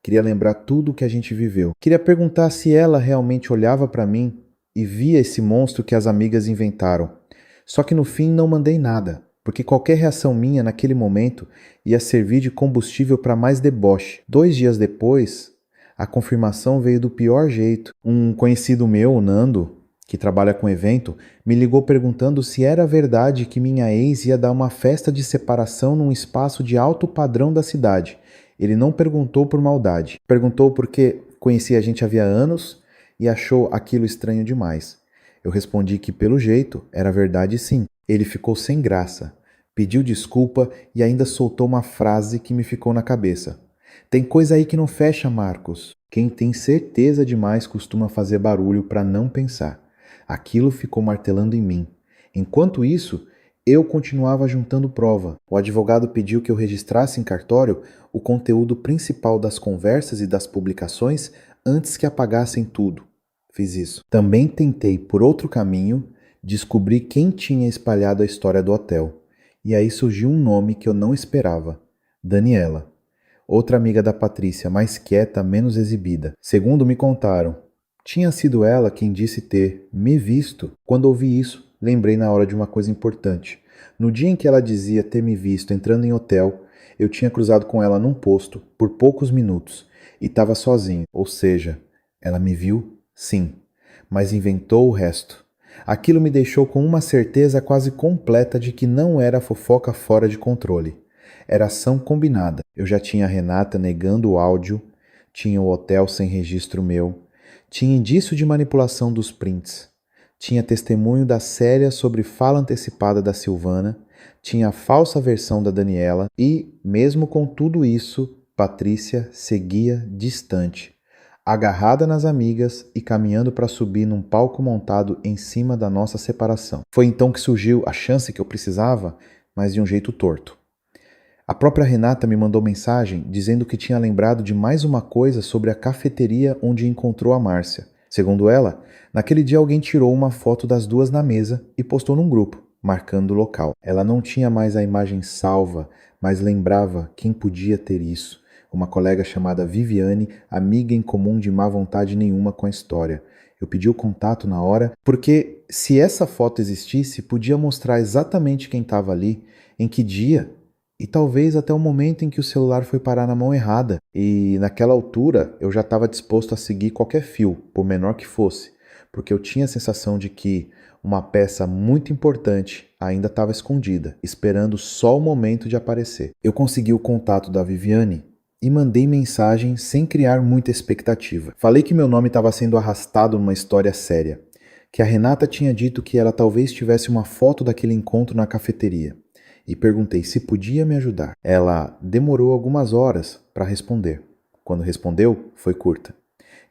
Speaker 1: Queria lembrar tudo o que a gente viveu. Queria perguntar se ela realmente olhava para mim e via esse monstro que as amigas inventaram. Só que no fim não mandei nada, porque qualquer reação minha naquele momento ia servir de combustível para mais deboche. 2 dias depois, a confirmação veio do pior jeito. Um conhecido meu, o Nando, que trabalha com evento, me ligou perguntando se era verdade que minha ex ia dar uma festa de separação num espaço de alto padrão da cidade. Ele não perguntou por maldade. Perguntou porque conhecia a gente havia anos e achou aquilo estranho demais. Eu respondi que, pelo jeito, era verdade sim. Ele ficou sem graça, pediu desculpa e ainda soltou uma frase que me ficou na cabeça. Tem coisa aí que não fecha, Marcos. Quem tem certeza demais costuma fazer barulho para não pensar. Aquilo ficou martelando em mim. Enquanto isso, eu continuava juntando prova. O advogado pediu que eu registrasse em cartório o conteúdo principal das conversas e das publicações antes que apagassem tudo. Fiz isso. Também tentei, por outro caminho, descobrir quem tinha espalhado a história do hotel. E aí surgiu um nome que eu não esperava. Daniela. Outra amiga da Patrícia, mais quieta, menos exibida. Segundo me contaram, tinha sido ela quem disse ter me visto. Quando ouvi isso, lembrei na hora de uma coisa importante. No dia em que ela dizia ter me visto entrando em hotel, eu tinha cruzado com ela num posto, por poucos minutos, e estava sozinho, ou seja, ela me viu. Sim, mas inventou o resto. Aquilo me deixou com uma certeza quase completa de que não era fofoca fora de controle. Era ação combinada. Eu já tinha a Renata negando o áudio, tinha o hotel sem registro meu, tinha indício de manipulação dos prints, tinha testemunho da Célia sobre fala antecipada da Silvana, tinha a falsa versão da Daniela e, mesmo com tudo isso, Patrícia seguia distante, agarrada nas amigas e caminhando para subir num palco montado em cima da nossa separação. Foi então que surgiu a chance que eu precisava, mas de um jeito torto. A própria Renata me mandou mensagem dizendo que tinha lembrado de mais uma coisa sobre a cafeteria onde encontrou a Márcia. Segundo ela, naquele dia alguém tirou uma foto das duas na mesa e postou num grupo, marcando o local. Ela não tinha mais a imagem salva, mas lembrava quem podia ter isso. Uma colega chamada Viviane, amiga em comum de má vontade nenhuma com a história. Eu pedi o contato na hora, porque se essa foto existisse, podia mostrar exatamente quem estava ali, em que dia, e talvez até o momento em que o celular foi parar na mão errada. E naquela altura eu já estava disposto a seguir qualquer fio, por menor que fosse, porque eu tinha a sensação de que uma peça muito importante ainda estava escondida, esperando só o momento de aparecer. Eu consegui o contato da Viviane e mandei mensagem sem criar muita expectativa. Falei que meu nome estava sendo arrastado numa história séria, que a Renata tinha dito que ela talvez tivesse uma foto daquele encontro na cafeteria, e perguntei se podia me ajudar. Ela demorou algumas horas para responder. Quando respondeu, foi curta.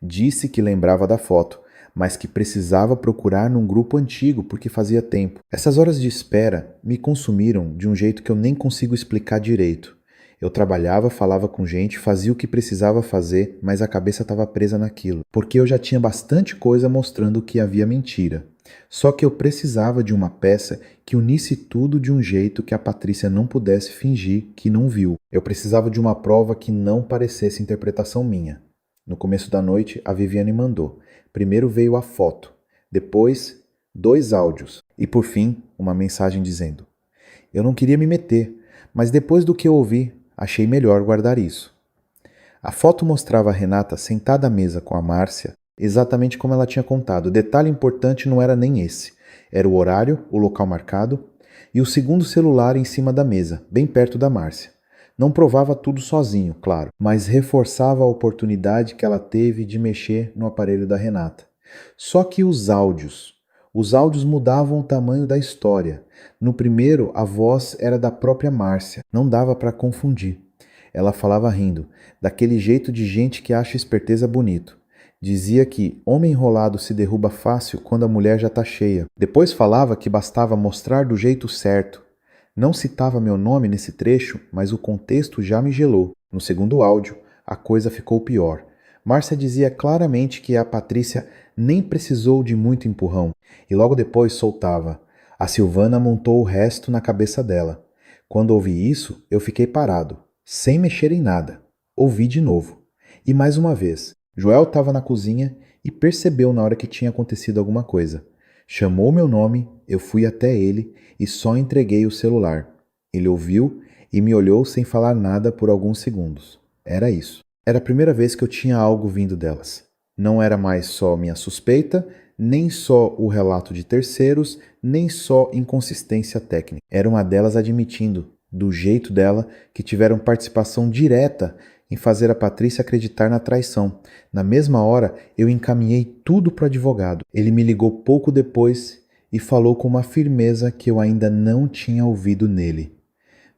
Speaker 1: Disse que lembrava da foto, mas que precisava procurar num grupo antigo porque fazia tempo. Essas horas de espera me consumiram de um jeito que eu nem consigo explicar direito. Eu trabalhava, falava com gente, fazia o que precisava fazer, mas a cabeça estava presa naquilo, porque eu já tinha bastante coisa mostrando que havia mentira. Só que eu precisava de uma peça que unisse tudo de um jeito que a Patrícia não pudesse fingir que não viu. Eu precisava de uma prova que não parecesse interpretação minha. No começo da noite, a Viviane mandou. Primeiro veio a foto, depois 2 áudios e, por fim, uma mensagem dizendo: eu não queria me meter, mas depois do que eu ouvi, achei melhor guardar isso. A foto mostrava a Renata sentada à mesa com a Márcia, exatamente como ela tinha contado. O detalhe importante não era nem esse. Era o horário, o local marcado. e o segundo celular em cima da mesa, bem perto da Márcia. Não provava tudo sozinho, claro, mas reforçava a oportunidade que ela teve de mexer no aparelho da Renata. Só que os áudios mudavam o tamanho da história. No primeiro, a voz era da própria Márcia, não dava para confundir. Ela falava rindo, daquele jeito de gente que acha esperteza bonito. Dizia que homem enrolado se derruba fácil quando a mulher já está cheia. Depois falava que bastava mostrar do jeito certo. Não citava meu nome nesse trecho, mas o contexto já me gelou. No segundo áudio, a coisa ficou pior. Márcia dizia claramente que a Patrícia nem precisou de muito empurrão, e logo depois soltava. A Silvana montou o resto na cabeça dela. Quando ouvi isso, eu fiquei parado, sem mexer em nada. Ouvi de novo. E mais uma vez. Joel estava na cozinha e percebeu na hora que tinha acontecido alguma coisa. Chamou meu nome, eu fui até ele e só entreguei o celular. Ele ouviu e me olhou sem falar nada por alguns segundos. Era isso. Era a primeira vez que eu tinha algo vindo delas. Não era mais só minha suspeita, nem só o relato de terceiros, nem só inconsistência técnica. Era uma delas admitindo, do jeito dela, que tiveram participação direta em fazer a Patrícia acreditar na traição. Na mesma hora, eu encaminhei tudo para o advogado. Ele me ligou pouco depois e falou com uma firmeza que eu ainda não tinha ouvido nele.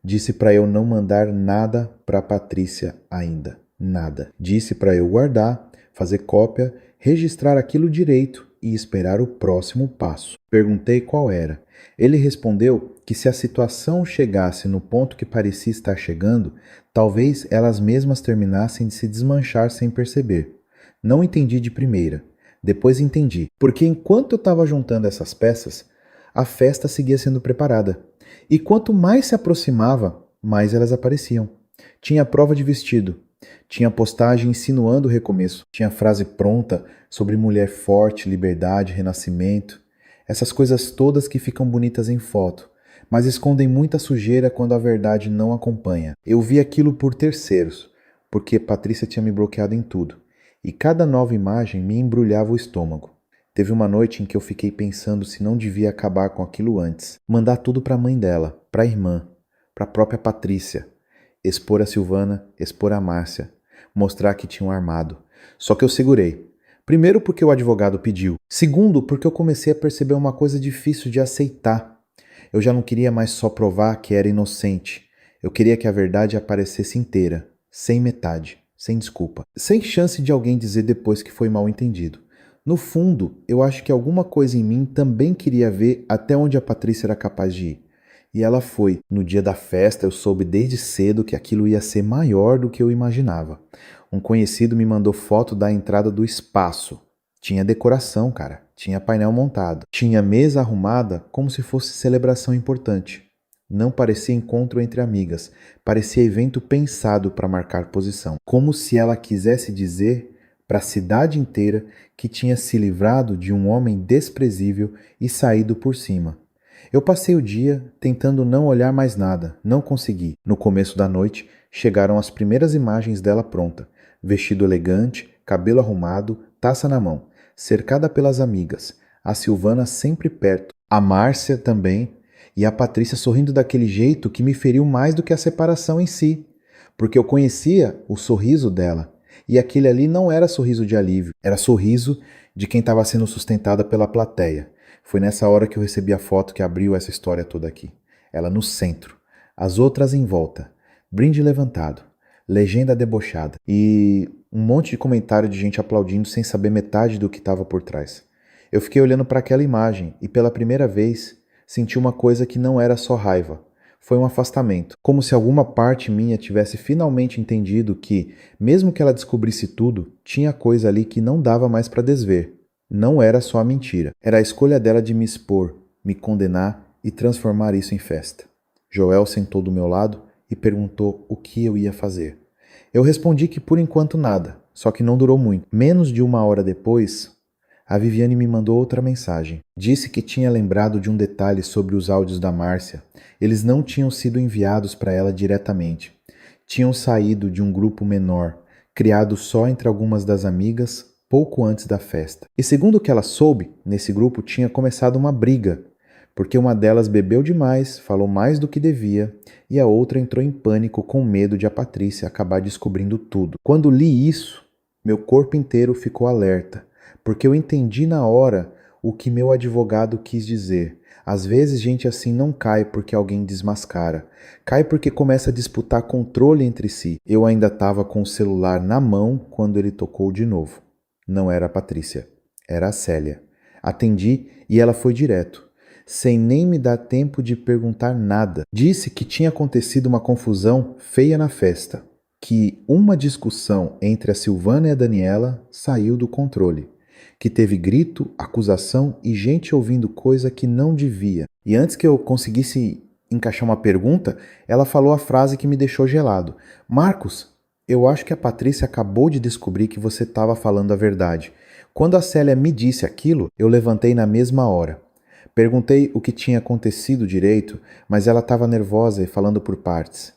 Speaker 1: Disse para eu não mandar nada para Patrícia ainda. Nada. Disse para eu guardar, fazer cópia, registrar aquilo direito e esperar o próximo passo. Perguntei qual era. Ele respondeu que se a situação chegasse no ponto que parecia estar chegando, talvez elas mesmas terminassem de se desmanchar sem perceber. Não entendi de primeira. Depois entendi, porque enquanto eu estava juntando essas peças, a festa seguia sendo preparada. E quanto mais se aproximava, mais elas apareciam. Tinha prova de vestido. Tinha postagem insinuando o recomeço. Tinha frase pronta sobre mulher forte, liberdade, renascimento. Essas coisas todas que ficam bonitas em foto, mas escondem muita sujeira quando a verdade não acompanha. Eu vi aquilo por terceiros, porque Patrícia tinha me bloqueado em tudo. E cada nova imagem me embrulhava o estômago. Teve uma noite em que eu fiquei pensando se não devia acabar com aquilo antes. Mandar tudo para a mãe dela, para a irmã, para a própria Patrícia. Expor a Silvana, expor a Márcia, mostrar que tinham armado. Só que eu segurei. Primeiro porque o advogado pediu. Segundo porque eu comecei a perceber uma coisa difícil de aceitar. Eu já não queria mais só provar que era inocente. Eu queria que a verdade aparecesse inteira, sem metade, sem desculpa. Sem chance de alguém dizer depois que foi mal entendido. No fundo, eu acho que alguma coisa em mim também queria ver até onde a Patrícia era capaz de ir. E ela foi. No dia da festa, eu soube desde cedo que aquilo ia ser maior do que eu imaginava. Um conhecido me mandou foto da entrada do espaço. Tinha decoração, cara. Tinha painel montado. Tinha mesa arrumada como se fosse celebração importante. Não parecia encontro entre amigas. Parecia evento pensado para marcar posição. Como se ela quisesse dizer para a cidade inteira que tinha se livrado de um homem desprezível e saído por cima. Eu passei o dia tentando não olhar mais nada, não consegui. No começo da noite, chegaram as primeiras imagens dela pronta. Vestido elegante, cabelo arrumado, taça na mão, cercada pelas amigas, a Silvana sempre perto, a Márcia também, e a Patrícia sorrindo daquele jeito que me feriu mais do que a separação em si, porque eu conhecia o sorriso dela, e aquele ali não era sorriso de alívio, era sorriso de quem estava sendo sustentada pela plateia. Foi nessa hora que eu recebi a foto que abriu essa história toda aqui. Ela no centro, as outras em volta, brinde levantado, legenda debochada e um monte de comentário de gente aplaudindo sem saber metade do que estava por trás. Eu fiquei olhando para aquela imagem e pela primeira vez senti uma coisa que não era só raiva. Foi um afastamento, como se alguma parte minha tivesse finalmente entendido que, mesmo que ela descobrisse tudo, tinha coisa ali que não dava mais para desver. Não era só a mentira. Era a escolha dela de me expor, me condenar e transformar isso em festa. Joel sentou do meu lado e perguntou o que eu ia fazer. Eu respondi que por enquanto nada, só que não durou muito. Menos de uma hora depois, a Viviane me mandou outra mensagem. Disse que tinha lembrado de um detalhe sobre os áudios da Márcia. Eles não tinham sido enviados para ela diretamente. Tinham saído de um grupo menor, criado só entre algumas das amigas, pouco antes da festa. E segundo o que ela soube, nesse grupo tinha começado uma briga, porque uma delas bebeu demais, falou mais do que devia, e a outra entrou em pânico com medo de a Patrícia acabar descobrindo tudo. Quando li isso, meu corpo inteiro ficou alerta, porque eu entendi na hora o que meu advogado quis dizer. Às vezes gente assim não cai porque alguém desmascara. Cai porque começa a disputar controle entre si. Eu ainda estava com o celular na mão quando ele tocou de novo. Não era a Patrícia, era a Célia. Atendi e ela foi direto, sem nem me dar tempo de perguntar nada. Disse que tinha acontecido uma confusão feia na festa, que uma discussão entre a Silvana e a Daniela saiu do controle, que teve grito, acusação e gente ouvindo coisa que não devia. E antes que eu conseguisse encaixar uma pergunta, ela falou a frase que me deixou gelado. Marcos, eu acho que a Patrícia acabou de descobrir que você estava falando a verdade. Quando a Célia me disse aquilo, eu levantei na mesma hora. Perguntei o que tinha acontecido direito, mas ela estava nervosa e falando por partes.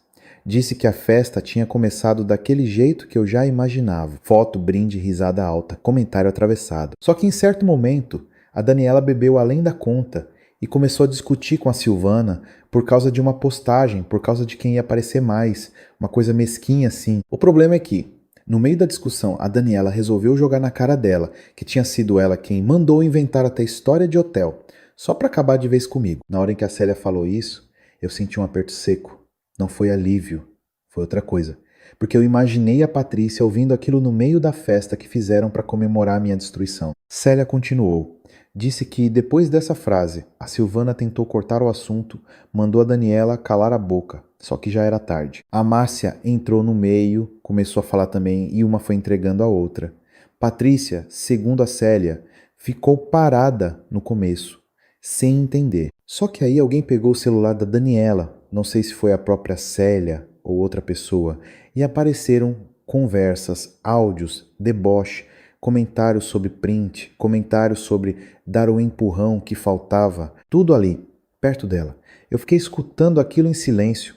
Speaker 1: Disse que a festa tinha começado daquele jeito que eu já imaginava. Foto, brinde, risada alta, comentário atravessado. Só que em certo momento, a Daniela bebeu além da conta e começou a discutir com a Silvana por causa de uma postagem, por causa de quem ia aparecer mais, uma coisa mesquinha assim. O problema é que, no meio da discussão, a Daniela resolveu jogar na cara dela que tinha sido ela quem mandou inventar até história de hotel, só para acabar de vez comigo. Na hora em que a Célia falou isso, eu senti um aperto seco. Não foi alívio, foi outra coisa. Porque eu imaginei a Patrícia ouvindo aquilo no meio da festa que fizeram para comemorar a minha destruição. Célia continuou. Disse que, depois dessa frase, a Silvana tentou cortar o assunto, mandou a Daniela calar a boca, só que já era tarde. A Márcia entrou no meio, começou a falar também e uma foi entregando a outra. Patrícia, segundo a Célia, ficou parada no começo, sem entender. Só que aí alguém pegou o celular da Daniela, não sei se foi a própria Célia ou outra pessoa, e apareceram conversas, áudios, deboche, comentários sobre print, comentários sobre dar o empurrão que faltava, tudo ali, perto dela. Eu fiquei escutando aquilo em silêncio.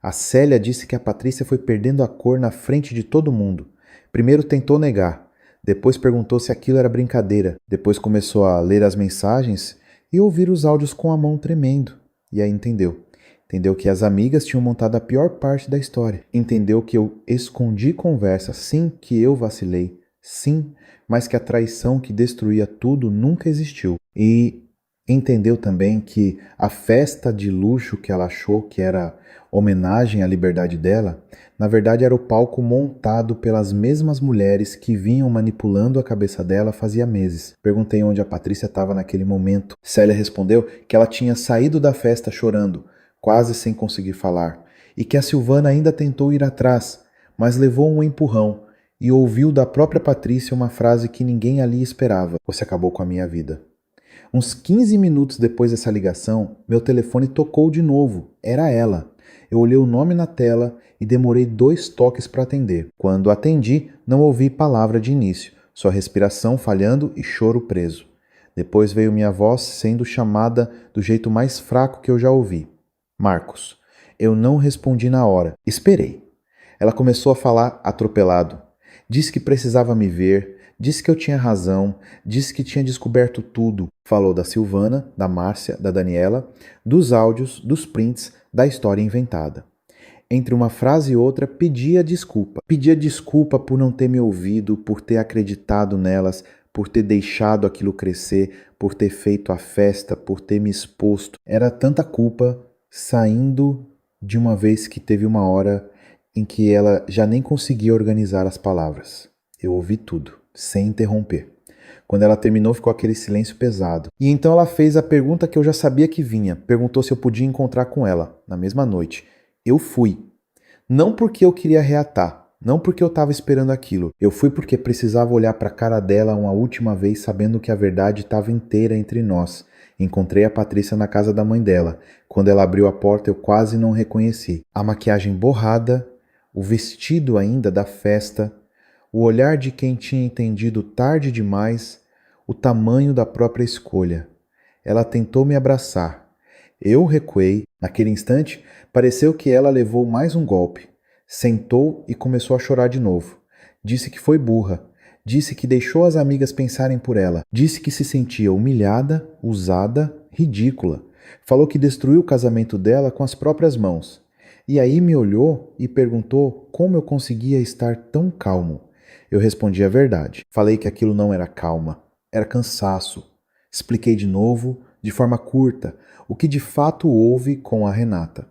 Speaker 1: A Célia disse que a Patrícia foi perdendo a cor na frente de todo mundo. Primeiro tentou negar, depois perguntou se aquilo era brincadeira, depois começou a ler as mensagens e ouvir os áudios com a mão tremendo. E aí entendeu. Entendeu que as amigas tinham montado a pior parte da história. Entendeu que eu escondi conversa, sim, que eu vacilei, sim, mas que a traição que destruía tudo nunca existiu. E entendeu também que a festa de luxo que ela achou que era homenagem à liberdade dela, na verdade era o palco montado pelas mesmas mulheres que vinham manipulando a cabeça dela fazia meses. Perguntei onde a Patrícia estava naquele momento. Célia respondeu que ela tinha saído da festa chorando, quase sem conseguir falar, e que a Silvana ainda tentou ir atrás, mas levou um empurrão e ouviu da própria Patrícia uma frase que ninguém ali esperava. Você acabou com a minha vida. Uns 15 minutos depois dessa ligação, meu telefone tocou de novo. Era ela. Eu olhei o nome na tela e demorei 2 toques para atender. Quando atendi, não ouvi palavra de início, só respiração falhando e choro preso. Depois veio minha voz sendo chamada do jeito mais fraco que eu já ouvi. Marcos. Eu não respondi na hora. Esperei. Ela começou a falar atropelado. Disse que precisava me ver, disse que eu tinha razão, disse que tinha descoberto tudo. Falou da Silvana, da Márcia, da Daniela, dos áudios, dos prints, da história inventada. Entre uma frase e outra, pedia desculpa. Pedia desculpa por não ter me ouvido, por ter acreditado nelas, por ter deixado aquilo crescer, por ter feito a festa, por ter me exposto. Era tanta culpa saindo de uma vez que teve uma hora em que ela já nem conseguia organizar as palavras. Eu ouvi tudo, sem interromper. Quando ela terminou, ficou aquele silêncio pesado. E então ela fez a pergunta que eu já sabia que vinha. Perguntou se eu podia encontrar com ela, na mesma noite. Eu fui. Não porque eu queria reatar, não porque eu estava esperando aquilo. Eu fui porque precisava olhar para a cara dela uma última vez, sabendo que a verdade estava inteira entre nós. Encontrei a Patrícia na casa da mãe dela. Quando ela abriu a porta, eu quase não reconheci. A maquiagem borrada, o vestido ainda da festa, o olhar de quem tinha entendido tarde demais o tamanho da própria escolha. Ela tentou me abraçar. Eu recuei. Naquele instante, pareceu que ela levou mais um golpe. Sentou e começou a chorar de novo. Disse que foi burra. Disse que deixou as amigas pensarem por ela. Disse que se sentia humilhada, usada, ridícula. Falou que destruiu o casamento dela com as próprias mãos. E aí me olhou e perguntou como eu conseguia estar tão calmo. Eu respondi a verdade. Falei que aquilo não era calma, era cansaço. Expliquei de novo, de forma curta, o que de fato houve com a Renata.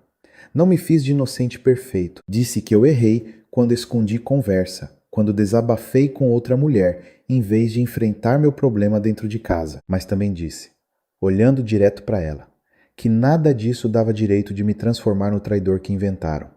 Speaker 1: Não me fiz de inocente perfeito. Disse que eu errei quando escondi conversa, quando desabafei com outra mulher, em vez de enfrentar meu problema dentro de casa. Mas também disse, olhando direto para ela, que nada disso dava direito de me transformar no traidor que inventaram.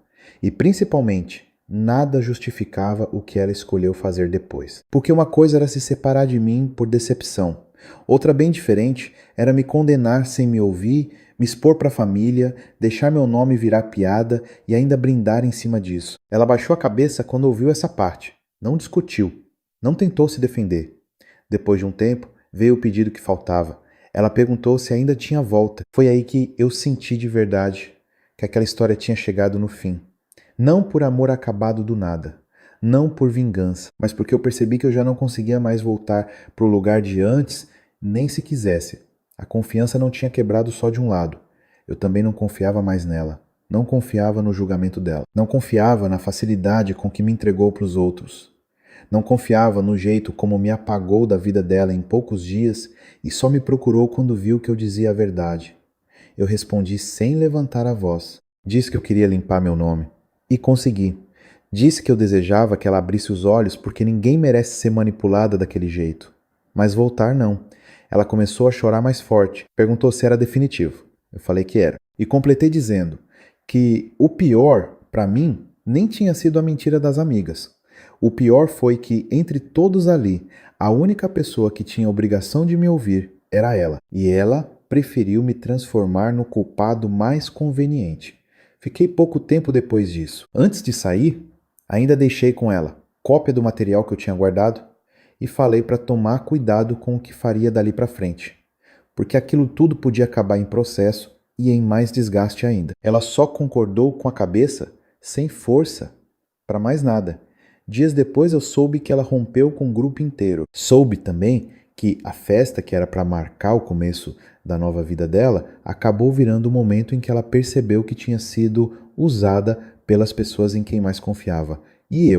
Speaker 1: E principalmente, nada justificava o que ela escolheu fazer depois. Porque uma coisa era se separar de mim por decepção. Outra bem diferente era me condenar sem me ouvir, me expor para a família, deixar meu nome virar piada e ainda brindar em cima disso. Ela baixou a cabeça quando ouviu essa parte. Não discutiu. Não tentou se defender. Depois de um tempo, veio o pedido que faltava. Ela perguntou se ainda tinha volta. Foi aí que eu senti de verdade que aquela história tinha chegado no fim. Não por amor acabado do nada, não por vingança, mas porque eu percebi que eu já não conseguia mais voltar para o lugar de antes, nem se quisesse. A confiança não tinha quebrado só de um lado. Eu também não confiava mais nela. Não confiava no julgamento dela. Não confiava na facilidade com que me entregou para os outros. Não confiava no jeito como me apagou da vida dela em poucos dias e só me procurou quando viu que eu dizia a verdade. Eu respondi sem levantar a voz. Disse que eu queria limpar meu nome. E consegui. Disse que eu desejava que ela abrisse os olhos porque ninguém merece ser manipulada daquele jeito. Mas voltar não. Ela começou a chorar mais forte. Perguntou se era definitivo. Eu falei que era. E completei dizendo que o pior, para mim, nem tinha sido a mentira das amigas. O pior foi que, entre todos ali, a única pessoa que tinha a obrigação de me ouvir era ela. E ela preferiu me transformar no culpado mais conveniente. Fiquei pouco tempo depois disso. Antes de sair, ainda deixei com ela cópia do material que eu tinha guardado e falei para tomar cuidado com o que faria dali para frente, porque aquilo tudo podia acabar em processo e em mais desgaste ainda. Ela só concordou com a cabeça, sem força, para mais nada. Dias depois eu soube que ela rompeu com o grupo inteiro. Soube também que a festa que era para marcar o começo da nova vida dela acabou virando o momento em que ela percebeu que tinha sido usada pelas pessoas em quem mais confiava. E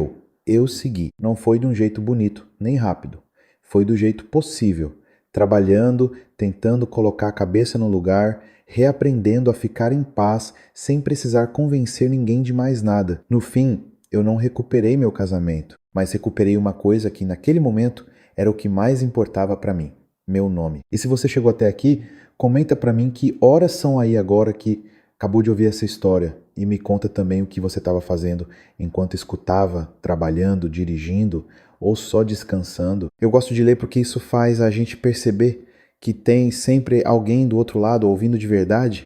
Speaker 1: eu segui. Não foi de um jeito bonito, nem rápido. Foi do jeito possível, trabalhando, tentando colocar a cabeça no lugar, reaprendendo a ficar em paz sem precisar convencer ninguém de mais nada. No fim, eu não recuperei meu casamento, mas recuperei uma coisa que naquele momento era o que mais importava para mim, meu nome. E se você chegou até aqui, comenta para mim que horas são aí agora que acabou de ouvir essa história e me conta também o que você estava fazendo enquanto escutava, trabalhando, dirigindo ou só descansando. Eu gosto de ler porque isso faz a gente perceber que tem sempre alguém do outro lado ouvindo de verdade